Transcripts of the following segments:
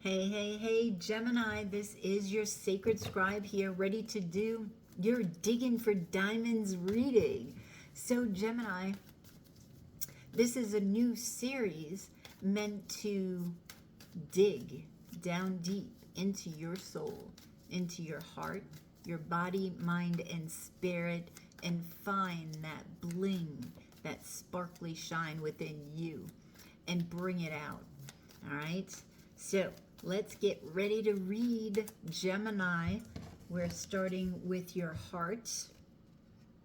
Hey, hey, hey, Gemini, this is your sacred scribe here, ready to do your Digging for Diamonds reading. So, Gemini, this is a new series meant to dig down deep into your soul, into your heart, your body, mind, and spirit, and find that bling, that sparkly shine within you, and bring it out. All right? So, let's get ready to read, Gemini. We're starting with your heart.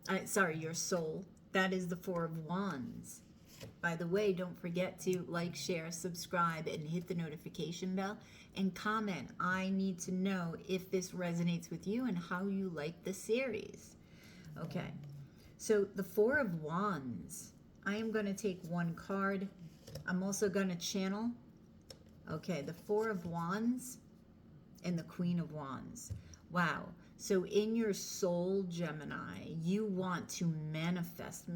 Your soul. That is the Four of Wands. By the way, don't forget to like, share, subscribe, and hit the notification bell. And comment. I need to know if this resonates with you and how you like the series. Okay. So, the Four of Wands. I am going to take one card. I'm also going to channel. Okay, the Four of Wands and the Queen of Wands. Wow. So in your soul, Gemini, you want to manifest.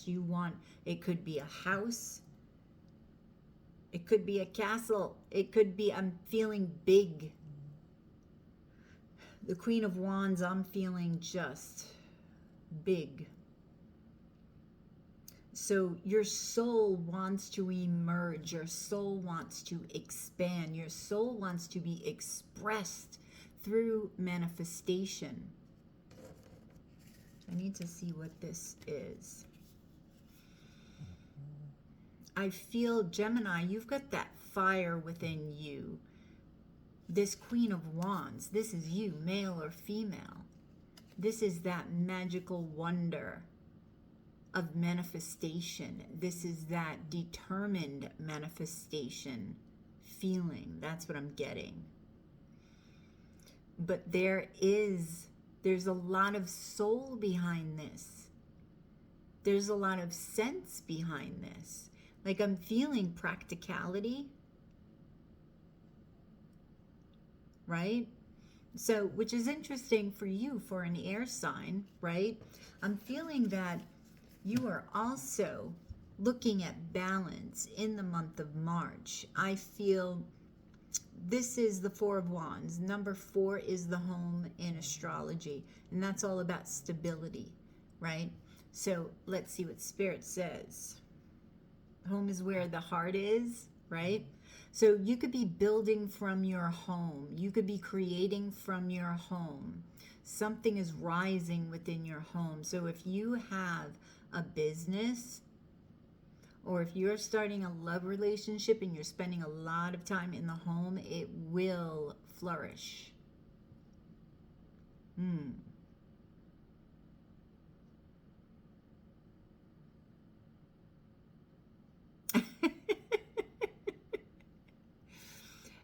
You want, it could be a house. It could be a castle. It could be, I'm feeling big. The Queen of Wands, I'm feeling just big. So your soul wants to emerge. Your soul wants to expand. Your soul wants to be expressed through manifestation. I need to see what this is. I feel, Gemini, you've got that fire within you. This Queen of Wands, this is you, male or female. This is that magical wonder of manifestation. This is that determined manifestation feeling. That's what I'm getting. But there's a lot of soul behind this. There's a lot of sense behind this. Like, I'm feeling practicality, right? So, which is interesting for you, for an air sign, right? I'm feeling that you are also looking at balance in the month of March. I feel this is the Four of Wands. Number 4 is the home in astrology, and that's all about stability, right? So let's see what Spirit says. Home is where the heart is, right? So you could be building from your home. You could be creating from your home. Something is rising within your home. So if you have a business, or if you're starting a love relationship and you're spending a lot of time in the home, it will flourish.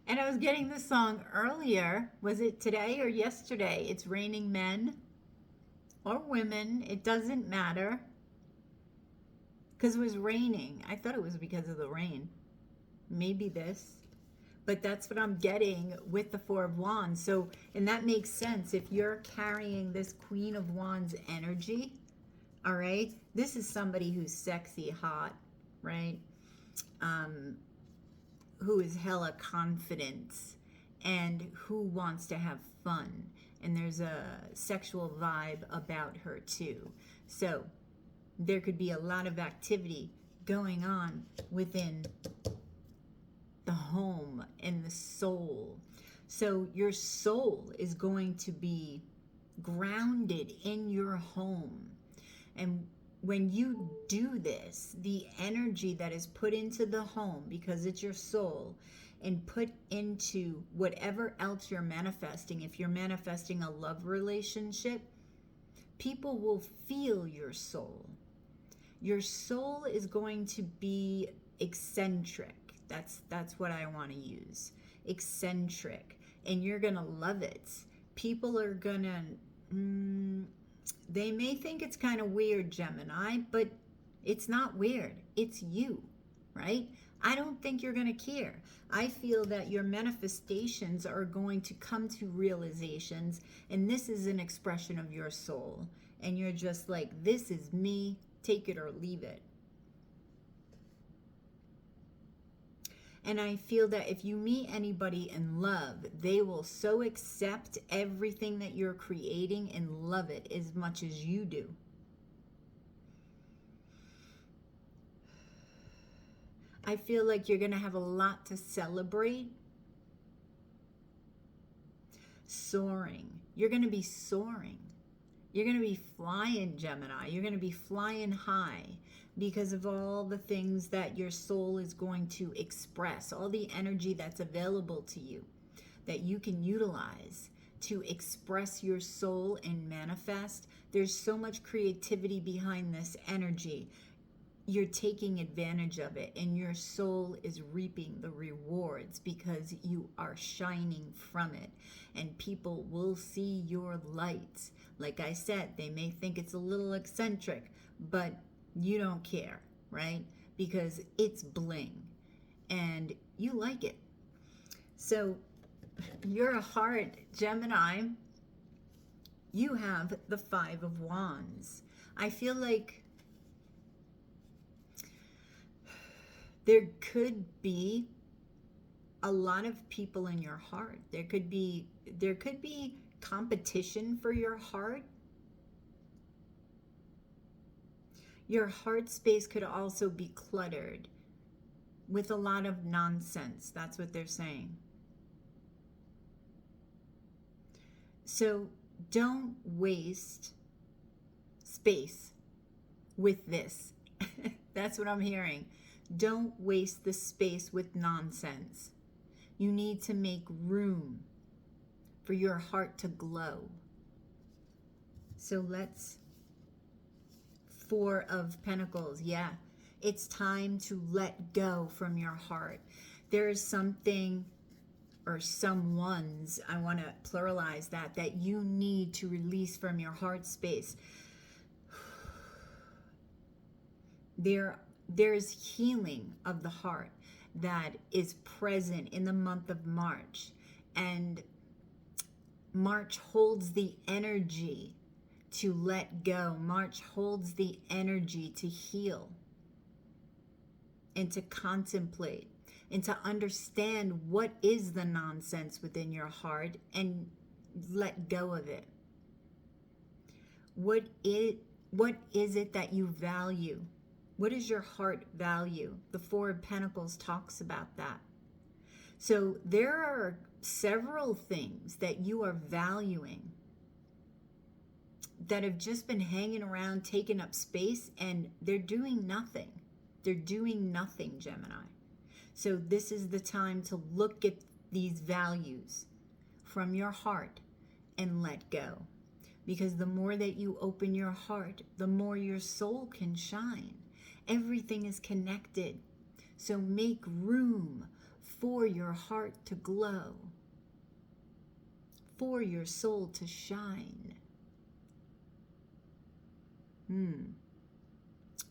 And I was getting this song earlier. Was it today or yesterday? It's raining men or women. It doesn't matter. Because it was raining. I thought it was because of the rain. Maybe this. But that's what I'm getting with the Four of Wands. So, and that makes sense. If you're carrying this Queen of Wands energy, all right, this is somebody who's sexy, hot, right? Who is hella confident and who wants to have fun. And there's a sexual vibe about her too. So there could be a lot of activity going on within the home and the soul. So your soul is going to be grounded in your home. And when you do this, the energy that is put into the home, because it's your soul, and put into whatever else you're manifesting, if you're manifesting a love relationship, people will feel your soul. Your soul is going to be eccentric. That's what I want to use. Eccentric. And you're going to love it. People are going to... they may think it's kind of weird, Gemini, but it's not weird. It's you, right? I don't think you're going to care. I feel that your manifestations are going to come to realizations, and this is an expression of your soul. And you're just like, this is me, take it or leave it. And I feel that if you meet anybody in love, they will so accept everything that you're creating and love it as much as you do. I feel like you're going to have a lot to celebrate. Soaring. You're going to be soaring. You're going to be flying, Gemini. You're going to be flying high because of all the things that your soul is going to express, all the energy that's available to you that you can utilize to express your soul and manifest. There's so much creativity behind this energy. You're taking advantage of it, and your soul is reaping the rewards because you are shining from it, and people will see your light. Like I said, they may think it's a little eccentric, but you don't care, right? Because it's bling and you like it. So your heart, Gemini, you have the 5 of Wands. I feel like there could be a lot of people in your heart. There could be competition for your heart. Your heart space could also be cluttered with a lot of nonsense. That's what they're saying. So don't waste space with this. That's what I'm hearing. Don't waste the space with nonsense. You need to make room for your heart to glow. So let's, 4 of Pentacles. Yeah, it's time to let go from your heart. There is something or someone's, I want to pluralize that you need to release from your heart space. There's healing of the heart that is present in the month of March. And March holds the energy to let go. March holds the energy to heal and to contemplate and to understand what is the nonsense within your heart and let go of it. What is it that you value? What does your heart value? The 4 of Pentacles talks about that. So there are several things that you are valuing that have just been hanging around, taking up space, and they're doing nothing. They're doing nothing, Gemini. So this is the time to look at these values from your heart and let go. Because the more that you open your heart, the more your soul can shine. Everything is connected. So make room for your heart to glow, for your soul to shine.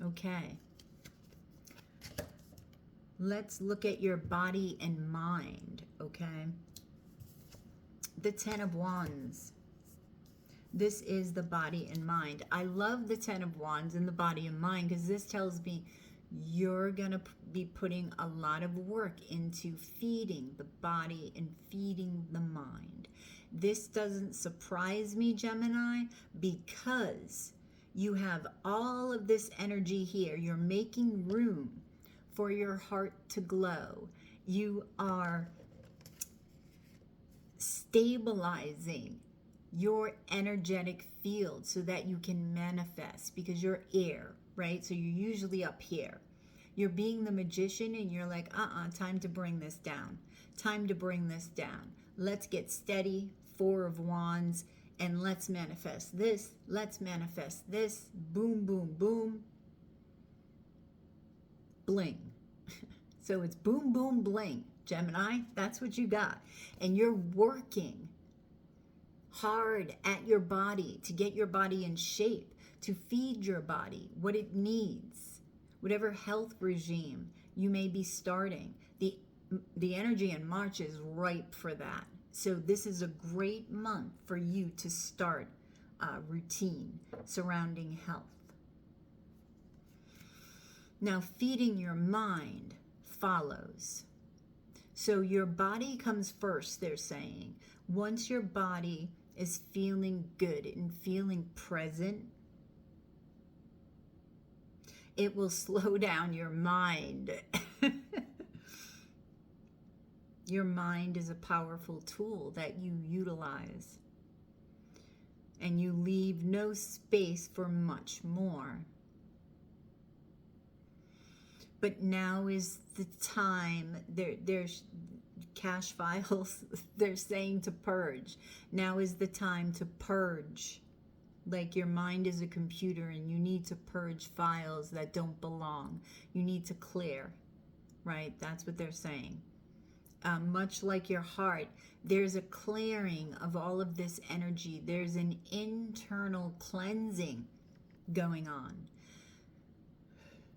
Okay. Let's look at your body and mind, okay? The 10 of Wands. This is the body and mind. I love the 10 of Wands and the body and mind because this tells me you're going to be putting a lot of work into feeding the body and feeding the mind. This doesn't surprise me, Gemini, because you have all of this energy here. You're making room for your heart to glow. You are stabilizing your energetic field so that you can manifest, because you're air, right? So you're usually up here. You're being the magician and you're like, time to bring this down. Time to bring this down. Let's get steady, 4 of Wands, and let's manifest this. Let's manifest this. Boom, boom, boom. Bling. So it's boom, boom, bling, Gemini. That's what you got. And you're working hard at your body to get your body in shape, to feed your body what it needs, whatever health regime you may be starting. The energy in March is ripe for that. So this is a great month for you to start a routine surrounding health. Now, feeding your mind follows. So your body comes first, they're saying. Once your body is feeling good and feeling present, it will slow down your mind. Your mind is a powerful tool that you utilize, and you leave no space for much more. But now is the time. There's cache files. They're saying to purge. Now is the time to purge. Like your mind is a computer and you need to purge files that don't belong. You need to clear, right? That's what they're saying. Much like your heart, there's a clearing of all of this energy. There's an internal cleansing going on.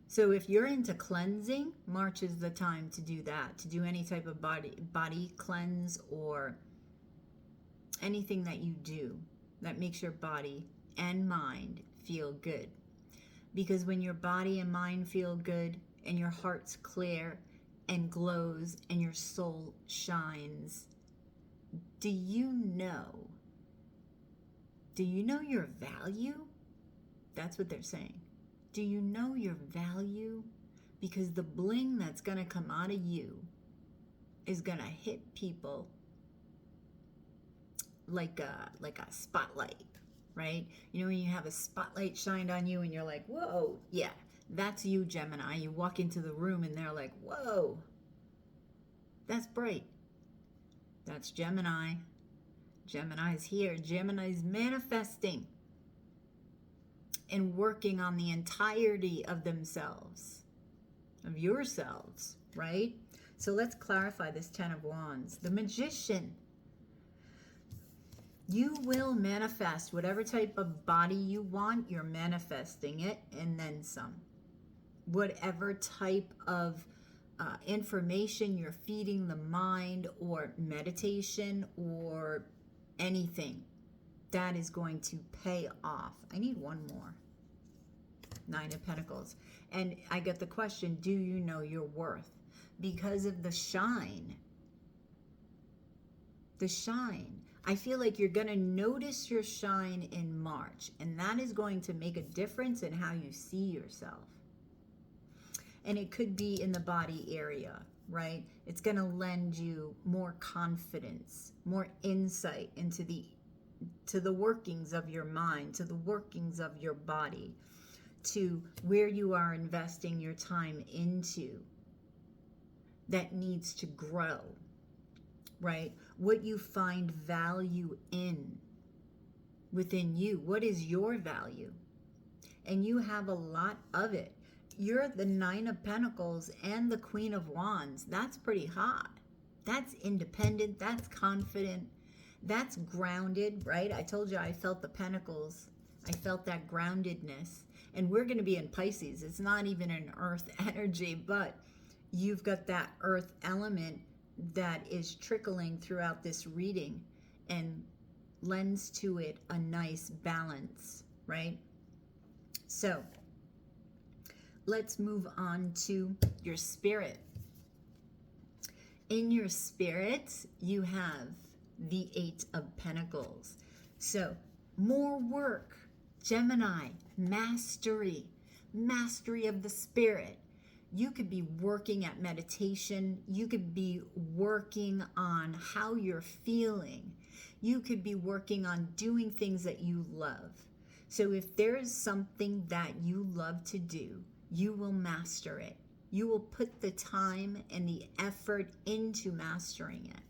So if you're into cleansing, March is the time to do that, to do any type of body cleanse or anything that you do that makes your body and mind feel good. Because when your body and mind feel good and your heart's clear and glows and your soul shines, do you know your value? That's what they're saying. Do you know your value? Because the bling that's going to come out of you is going to hit people like a spotlight, right? You know when you have a spotlight shined on you and you're like, whoa, yeah, that's you, Gemini. You walk into the room and they're like, whoa, that's bright. That's Gemini. Gemini's here. Gemini's manifesting and working on the entirety of themselves, of yourselves, right? So let's clarify this 10 of Wands. The Magician. You will manifest whatever type of body you want. You're manifesting it and then some. Whatever type of information you're feeding the mind, or meditation, or anything, that is going to pay off. I need one more. 9 of Pentacles. And I get the question, do you know your worth? Because of the shine. The shine. I feel like you're going to notice your shine in March, and that is going to make a difference in how you see yourself. And it could be in the body area, right? It's going to lend you more confidence, more insight into the workings of your mind, to the workings of your body, to where you are investing your time into that needs to grow, right? What you find value in within you. What is your value? And you have a lot of it. You're the 9 of Pentacles and the Queen of Wands. That's pretty hot. That's independent. That's confident. That's grounded, right? I told you I felt the Pentacles. I felt that groundedness. And we're going to be in Pisces. It's not even an earth energy, but you've got that earth element that is trickling throughout this reading and lends to it a nice balance, right? So let's move on to your spirit. In your spirit, you have the 8 of Pentacles. So more work, Gemini, mastery of the spirit. You could be working at meditation. You could be working on how you're feeling. You could be working on doing things that you love. So if there is something that you love to do, you will master it. You will put the time and the effort into mastering it.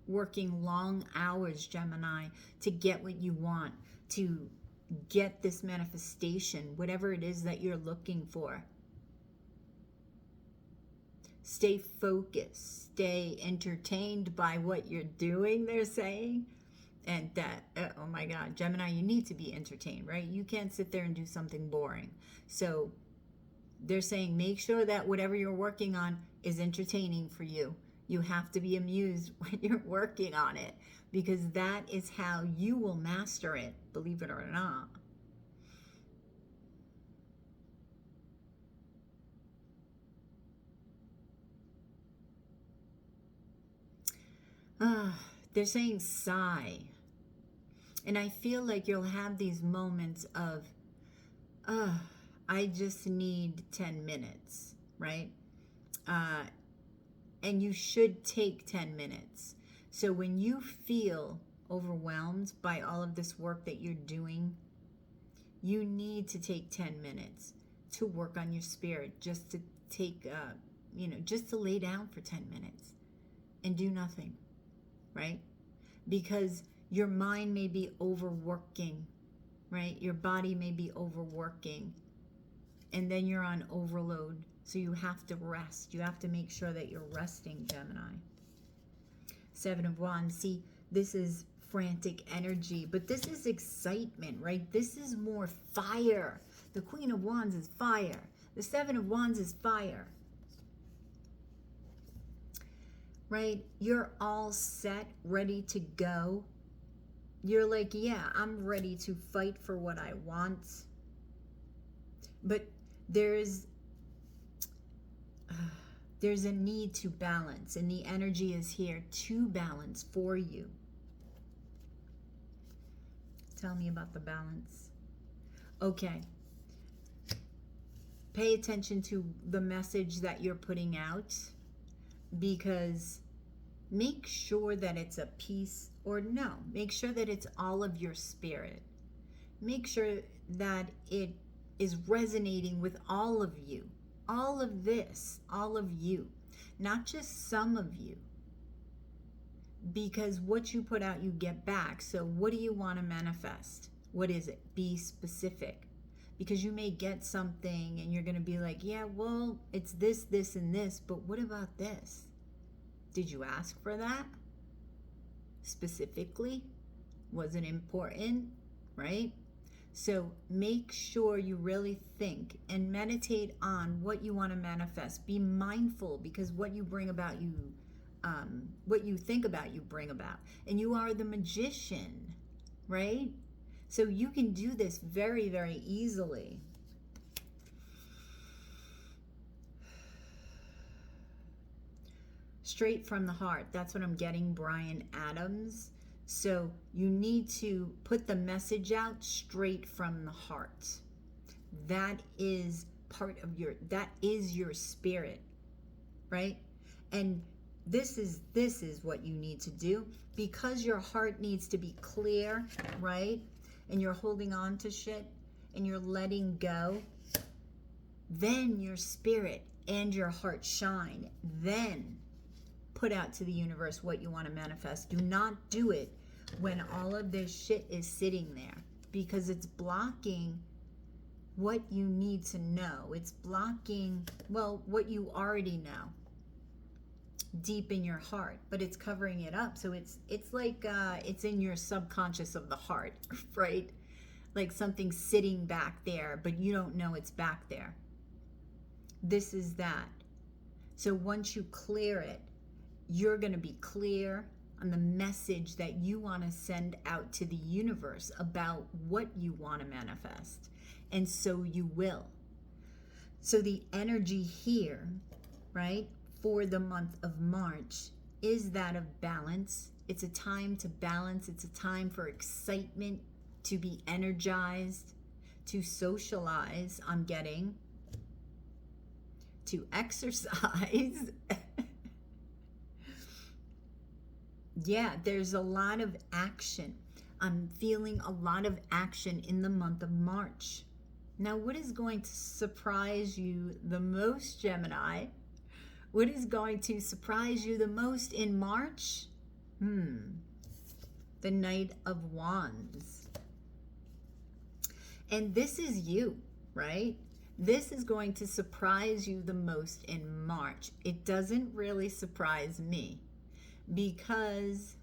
Working long hours, Gemini, to get what you want, to get this manifestation, whatever it is that you're looking for. Stay focused, stay entertained by what you're doing, they're saying. And that, oh my God, Gemini, you need to be entertained, right? You can't sit there and do something boring. So they're saying make sure that whatever you're working on is entertaining for you. You have to be amused when you're working on it, because that is how you will master it, believe it or not. They're saying sigh. And I feel like you'll have these moments of, I just need 10 minutes, right? And you should take 10 minutes. So when you feel overwhelmed by all of this work that you're doing, you need to take 10 minutes to work on your spirit, just to take, just to lay down for 10 minutes and do nothing, right? Because your mind may be overworking, right? Your body may be overworking, and then you're on overload. So you have to rest. You have to make sure that you're resting, Gemini. Seven of Wands. See, this is frantic energy, but this is excitement, right? This is more fire. The Queen of Wands is fire. The Seven of Wands is fire. Right? You're all set, ready to go. You're like, yeah, I'm ready to fight for what I want. But there's a need to balance, and the energy is here to balance for you. Tell me about the balance. Okay. Pay attention to the message that you're putting out, because make sure that it's a piece, or no, make sure that it's all of your spirit. Make sure that it is resonating with all of you. All of this, all of you, not just some of you. Because what you put out, you get back. So what do you want to manifest? What is it? Be specific. Because you may get something and you're going to be like, yeah, well, it's this, this, and this, but what about this? Did you ask for that? Specifically? Was it important? Right? So make sure you really think and meditate on what you want to manifest. Be mindful, because what you bring about, what you think about, you bring about. And you are the magician, right? So you can do this very, very easily. Straight from the heart. That's what I'm getting, Brian Adams. So you need to put the message out straight from the heart. That is part of that is your spirit, right? And this is what you need to do, because your heart needs to be clear, right? And you're holding on to shit and you're letting go. Then your spirit and your heart shine. Then put out to the universe what you want to manifest. Do not do it when all of this shit is sitting there, because it's blocking what you need to know. It's blocking, well, what you already know deep in your heart, but it's covering it up. So it's like it's in your subconscious of the heart, right? Like something sitting back there, but you don't know it's back there. This is that. So once you clear it, you're going to be clear on the message that you want to send out to the universe about what you want to manifest. And so you will. So the energy here, right, for the month of March is that of balance. It's a time to balance. It's a time for excitement, to be energized, to socialize, I'm getting, to exercise. Yeah, there's a lot of action. I'm feeling a lot of action in the month of March. Now, what is going to surprise you the most, Gemini? What is going to surprise you the most in March? The Knight of Wands. And this is you, right? This is going to surprise you the most in March. It doesn't really surprise me, because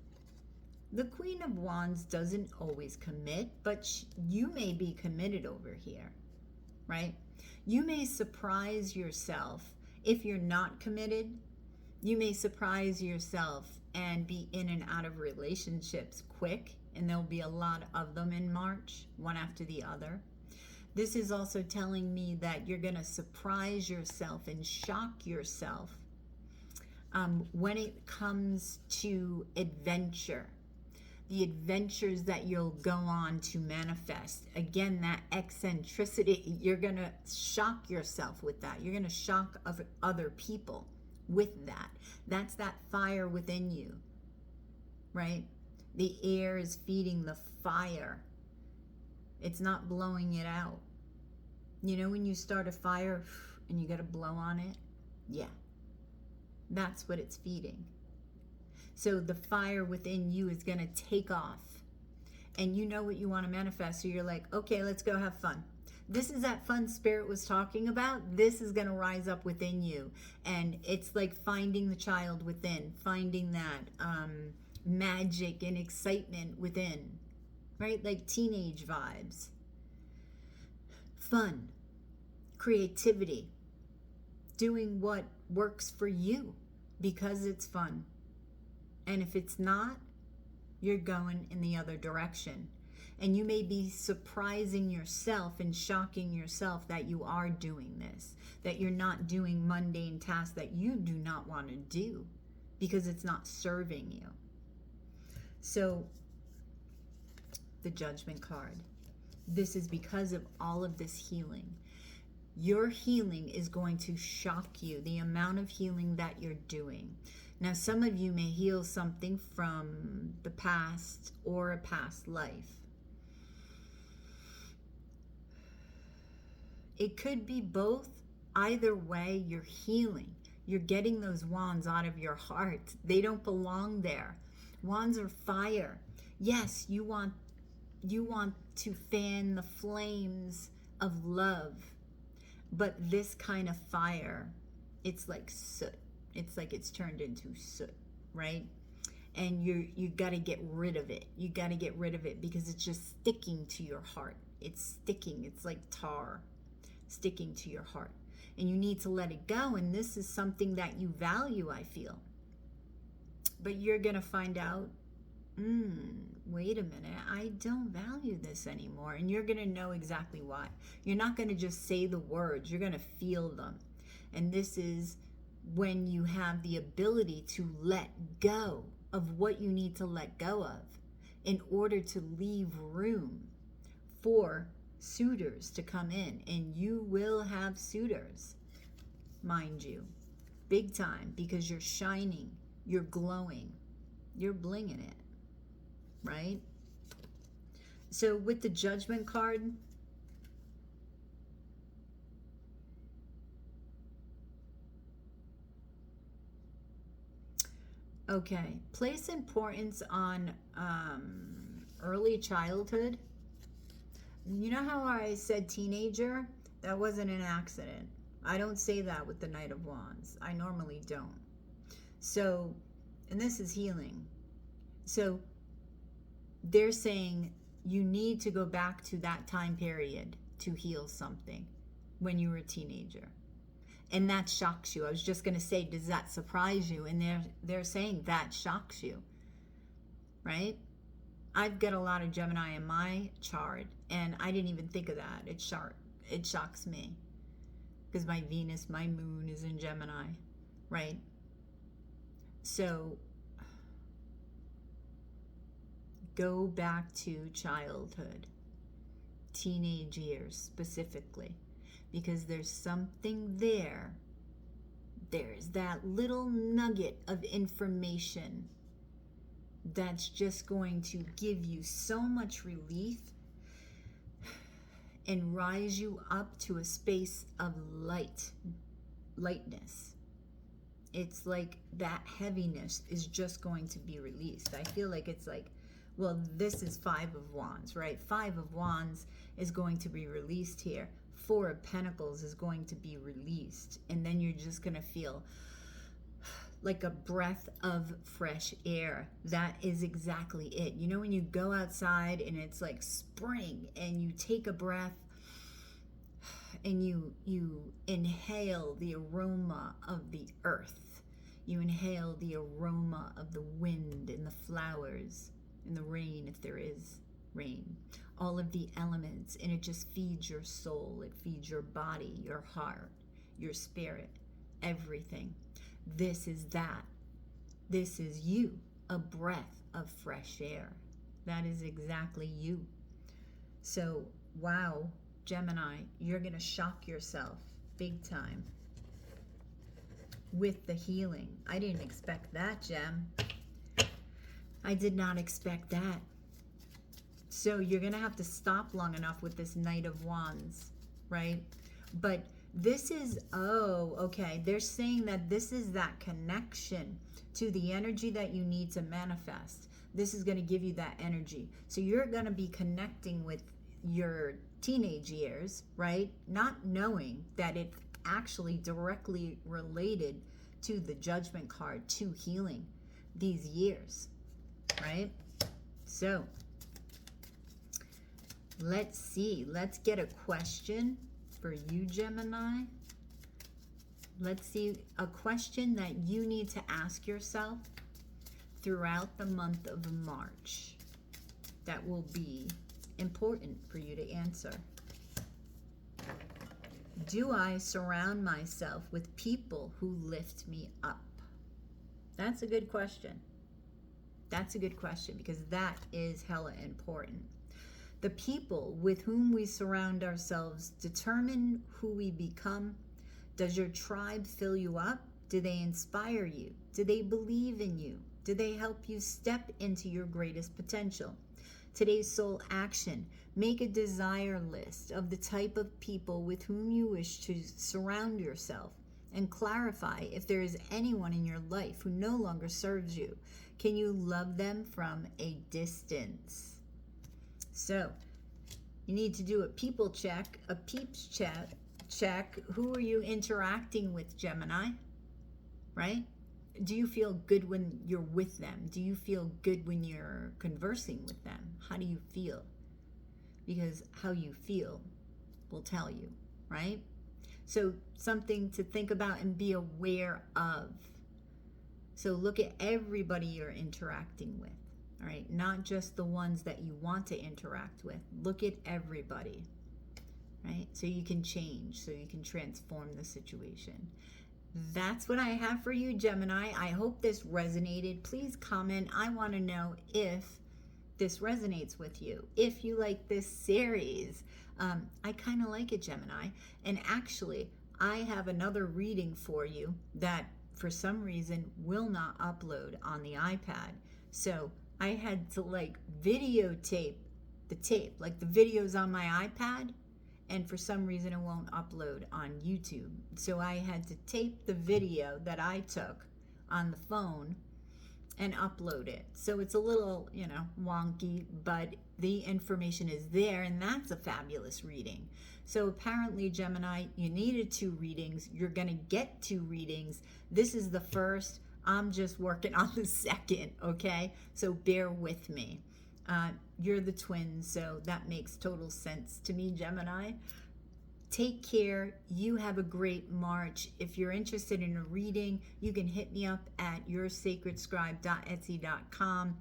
the Queen of Wands doesn't always commit, but you may be committed over here, right? You may surprise yourself if you're not committed. You may surprise yourself and be in and out of relationships quick, and there'll be a lot of them in March, one after the other. This is also telling me that you're going to surprise yourself and shock yourself when it comes to adventure, the adventures that you'll go on to manifest. Again, that eccentricity, you're going to shock yourself with that. You're going to shock other people with that. That's that fire within you, right? The air is feeding the fire. It's not blowing it out. You know when you start a fire and you got to blow on it? Yeah. That's what it's feeding. So the fire within you is going to take off. And you know what you want to manifest. So you're like, okay, let's go have fun. This is that fun Spirit was talking about. This is going to rise up within you. And it's like finding the child within, finding that magic and excitement within, right? Like teenage vibes. Fun, creativity, doing what works for you because it's fun. And if it's not, you're going in the other direction. And you may be surprising yourself and shocking yourself that you are doing this, that you're not doing mundane tasks that you do not want to do because it's not serving you. So, the Judgment card. This is because of all of this healing. Your healing is going to shock you, the amount of healing that you're doing. Now, some of you may heal something from the past or a past life. It could be both. Either way, you're healing. You're getting those wands out of your heart. They don't belong there. Wands are fire. Yes, you want to fan the flames of love. But this kind of fire, it's like soot. It's like it's turned into soot, right? And you got to get rid of it. You got to get rid of it because it's just sticking to your heart. It's sticking. It's like tar sticking to your heart. And you need to let it go. And this is something that you value, I feel. But you're going to find out, wait a minute, I don't value this anymore. And you're going to know exactly why. You're not going to just say the words. You're going to feel them. And this is when you have the ability to let go of what you need to let go of in order to leave room for suitors to come in. And you will have suitors, mind you, big time, because you're shining, you're glowing, you're blinging it, right? So with the Judgment card, okay, place importance on early childhood. You know how I said teenager? That wasn't an accident. I don't say that with the Knight of Wands. I normally don't. So, and this is healing. So, they're saying you need to go back to that time period to heal something when you were a teenager. And that shocks you. I was just going to say, does that surprise you? And they're saying that shocks you, right? I've got a lot of Gemini in my chart, and I didn't even think of that. It shocks me because my Venus, my moon is in Gemini, right? So go back to childhood, teenage years specifically, because there's something there. There's that little nugget of information that's just going to give you so much relief and rise you up to a space of lightness. It's like that heaviness is just going to be released. I feel like it's like, well, this is 5 of Wands, right? 5 of Wands is going to be released here. 4 of Pentacles is going to be released. And then you're just going to feel like a breath of fresh air. That is exactly it. You know, when you go outside and it's like spring and you take a breath and you inhale the aroma of the earth. You inhale the aroma of the wind and the flowers and the rain, if there is rain. All of the elements, and it just feeds your soul. It feeds your body, your heart, your spirit, everything. This is that. This is you, a breath of fresh air. That is exactly you. So, wow, Gemini, you're going to shock yourself big time with the healing. I didn't expect that, Gem. I did not expect that. So you're going to have to stop long enough with this Knight of Wands, right? But this is, oh, okay. They're saying that this is that connection to the energy that you need to manifest. This is going to give you that energy. So you're going to be connecting with your teenage years, right? Not knowing that it's actually directly related to the Judgment card, to healing these years, right? So let's see. Let's get a question for you, Gemini. Let's see a question that you need to ask yourself throughout the month of March that will be important for you to answer. Do I surround myself with people who lift me up? That's a good question. That's a good question, because that is hella important. The people with whom we surround ourselves determine who we become. Does your tribe fill you up? Do they inspire you? Do they believe in you? Do they help you step into your greatest potential? Today's soul action: make a desire list of the type of people with whom you wish to surround yourself, and clarify if there is anyone in your life who no longer serves you. Can you love them from a distance? So you need to do a people check, a peeps check. Who are you interacting with, Gemini? Right? Do you feel good when you're with them? Do you feel good when you're conversing with them? How do you feel? Because how you feel will tell you, right? So something to think about and be aware of. So look at everybody you're interacting with, all right? Not just the ones that you want to interact with. Look at everybody, right? So you can change, so you can transform the situation. That's what I have for you, Gemini. I hope this resonated. Please comment. I want to know if this resonates with you, if you like this series. I kind of like it, Gemini. And actually, I have another reading for you that for some reason will not upload on the iPad. So I had to videotape the tape, like the videos on my iPad. And for some reason it won't upload on YouTube. So I had to tape the video that I took on the phone and upload it. So it's a little, wonky, but the information is there, and that's a fabulous reading. So apparently, Gemini, you needed 2 readings. You're going to get 2 readings. This is the first. I'm just working on the second, okay? So bear with me. You're the twins, so that makes total sense to me, Gemini. Take care. You have a great March. If you're interested in a reading, you can hit me up at yoursacredscribe.etsy.com.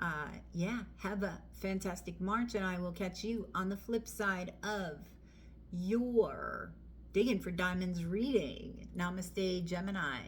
Have a fantastic March, and I will catch you on the flip side of your Digging for Diamonds reading. Namaste, Gemini.